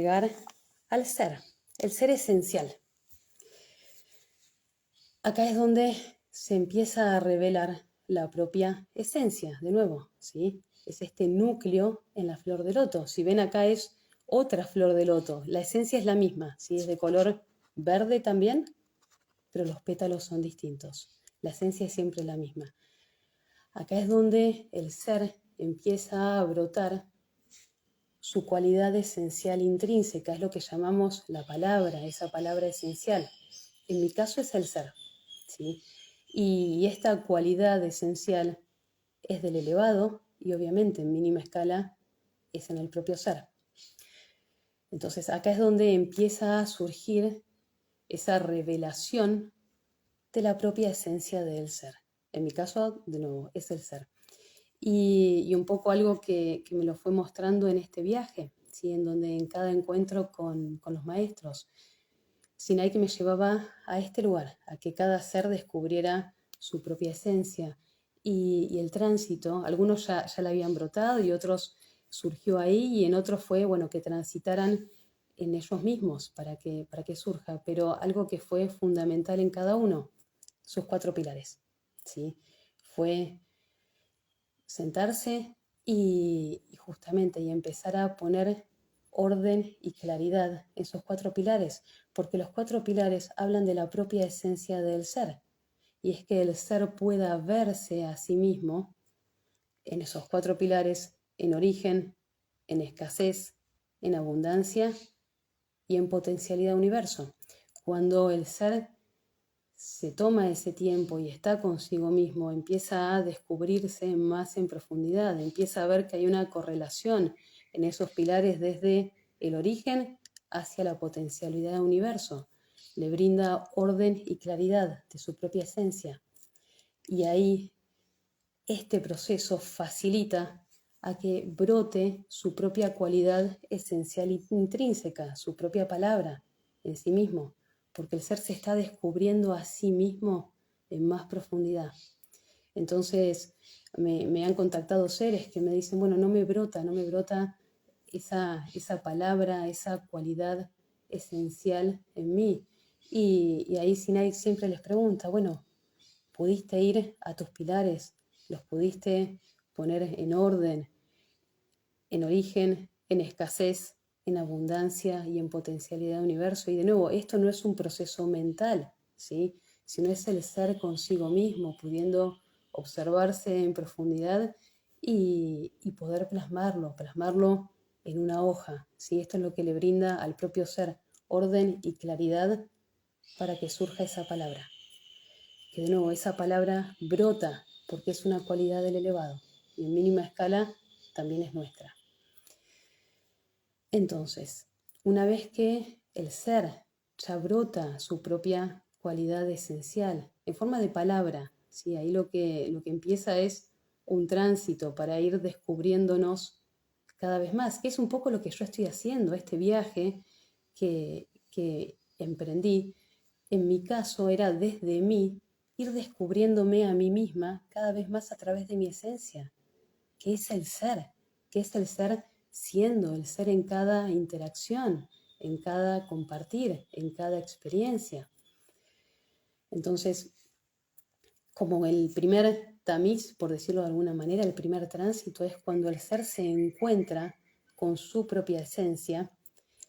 Llegar al ser, el ser esencial. Acá es donde se empieza a revelar la propia esencia, de nuevo, ¿sí? Es este núcleo en la flor de loto. Si ven acá es otra flor de loto, la esencia es la misma, ¿sí? Es de color verde también, pero los pétalos son distintos. La esencia es siempre la misma. Acá es donde el ser empieza a brotar su cualidad esencial intrínseca, es lo que llamamos la palabra, esa palabra esencial. En mi caso es el ser, ¿sí? Y esta cualidad esencial es del elevado y obviamente en mínima escala es en el propio ser. Entonces acá es donde empieza a surgir esa revelación de la propia esencia del ser. En mi caso, de nuevo, es el ser. Y un poco algo que me lo fue mostrando en este viaje, ¿sí? En donde en cada encuentro con los maestros, Sinai que me llevaba a este lugar, a que cada ser descubriera su propia esencia. Y el tránsito, algunos ya la habían brotado y otros surgió ahí y en otros fue, bueno, que transitaran en ellos mismos para que surja, pero algo que fue fundamental en cada uno, sus 4 pilares, ¿sí? Fue sentarse y justamente y empezar a poner orden y claridad en esos 4 pilares, porque los 4 pilares hablan de la propia esencia del ser, y es que el ser pueda verse a sí mismo en esos 4 pilares, en origen, en escasez, en abundancia y en potencialidad universo. Cuando el ser se toma ese tiempo y está consigo mismo, empieza a descubrirse más en profundidad, empieza a ver que hay una correlación en esos pilares desde el origen hacia la potencialidad del universo. Le brinda orden y claridad de su propia esencia. Y ahí este proceso facilita a que brote su propia cualidad esencial intrínseca, su propia palabra en sí mismo, porque el ser se está descubriendo a sí mismo en más profundidad. Entonces me han contactado seres que me dicen, bueno, no me brota esa palabra, esa cualidad esencial en mí. Y ahí Sinai siempre les pregunta, bueno, ¿pudiste ir a tus pilares? ¿Los pudiste poner en orden, en origen, en escasez, en abundancia y en potencialidad de universo? Y de nuevo, esto no es un proceso mental, ¿sí? Sino es el ser consigo mismo, pudiendo observarse en profundidad y poder plasmarlo en una hoja, ¿sí? Esto es lo que le brinda al propio ser orden y claridad para que surja esa palabra. Que de nuevo esa palabra brota porque es una cualidad del elevado y en mínima escala también es nuestra. Entonces, una vez que el ser ya brota su propia cualidad esencial en forma de palabra, ¿sí? Ahí lo que empieza es un tránsito para ir descubriéndonos cada vez más, que es un poco lo que yo estoy haciendo, este viaje que emprendí. En mi caso era desde mí ir descubriéndome a mí misma cada vez más a través de mi esencia, que es el ser, que es el ser siendo, el ser en cada interacción, en cada compartir, en cada experiencia. Entonces, como el primer tamiz, por decirlo de alguna manera, el primer tránsito es cuando el ser se encuentra con su propia esencia,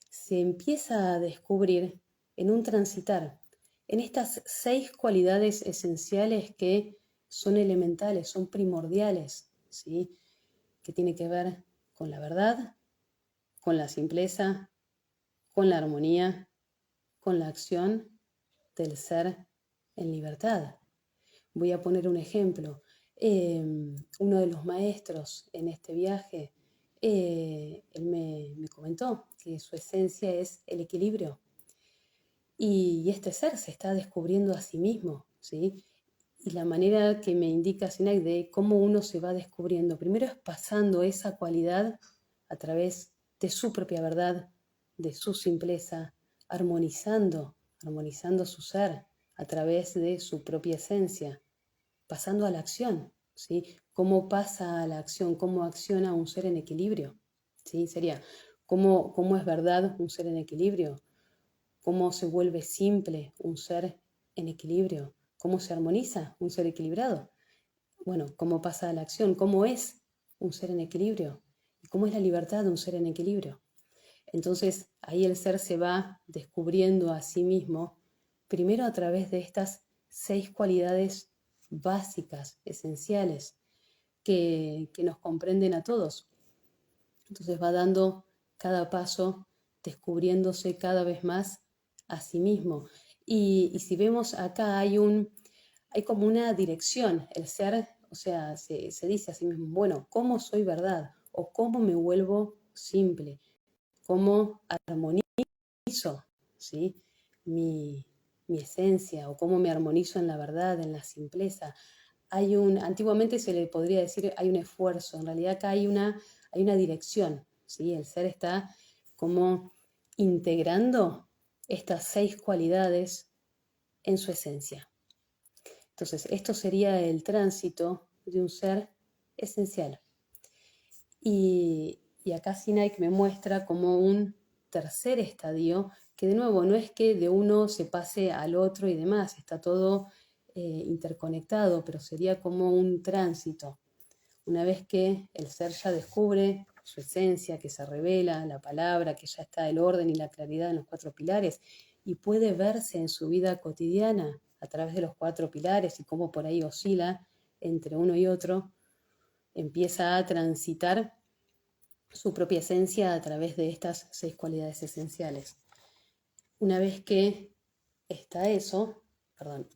se empieza a descubrir en un transitar, en estas 6 cualidades esenciales que son elementales, son primordiales, ¿sí? Que tiene que ver con la verdad, con la simpleza, con la armonía, con la acción del ser en libertad. Voy a poner un ejemplo. Uno de los maestros en este viaje, él me comentó que su esencia es el equilibrio. Y este ser se está descubriendo a sí mismo, ¿sí? Y la manera que me indica Sinai de cómo uno se va descubriendo, primero es pasando esa cualidad a través de su propia verdad, de su simpleza, armonizando su ser a través de su propia esencia, pasando a la acción, ¿sí? ¿Cómo pasa a la acción? ¿Cómo acciona un ser en equilibrio? ¿Sí? Sería ¿Cómo es verdad un ser en equilibrio? ¿Cómo se vuelve simple un ser en equilibrio? ¿Cómo se armoniza un ser equilibrado? Bueno, ¿cómo pasa a la acción? ¿Cómo es un ser en equilibrio? ¿Y cómo es la libertad de un ser en equilibrio? Entonces ahí el ser se va descubriendo a sí mismo, primero a través de estas 6 cualidades básicas, esenciales, que nos comprenden a todos. Entonces va dando cada paso, descubriéndose cada vez más a sí mismo. Y si vemos acá hay como una dirección, el ser, o sea, se dice a sí mismo, bueno, ¿cómo soy verdad? O ¿cómo me vuelvo simple? ¿Cómo armonizo, ¿sí? mi esencia? ¿O cómo me armonizo en la verdad, en la simpleza? Antiguamente se le podría decir hay un esfuerzo, en realidad acá hay una dirección, ¿sí? El ser está como integrando estas 6 cualidades en su esencia. Entonces, esto sería el tránsito de un ser esencial. Y acá Sinaik me muestra como un tercer estadio, que de nuevo no es que de uno se pase al otro y demás, está todo interconectado, pero sería como un tránsito. Una vez que el ser ya descubre su esencia, que se revela, la palabra, que ya está el orden y la claridad en los 4 pilares, y puede verse en su vida cotidiana a través de los 4 pilares y cómo por ahí oscila entre uno y otro, empieza a transitar su propia esencia a través de estas 6 cualidades esenciales. Una vez que está eso, perdón,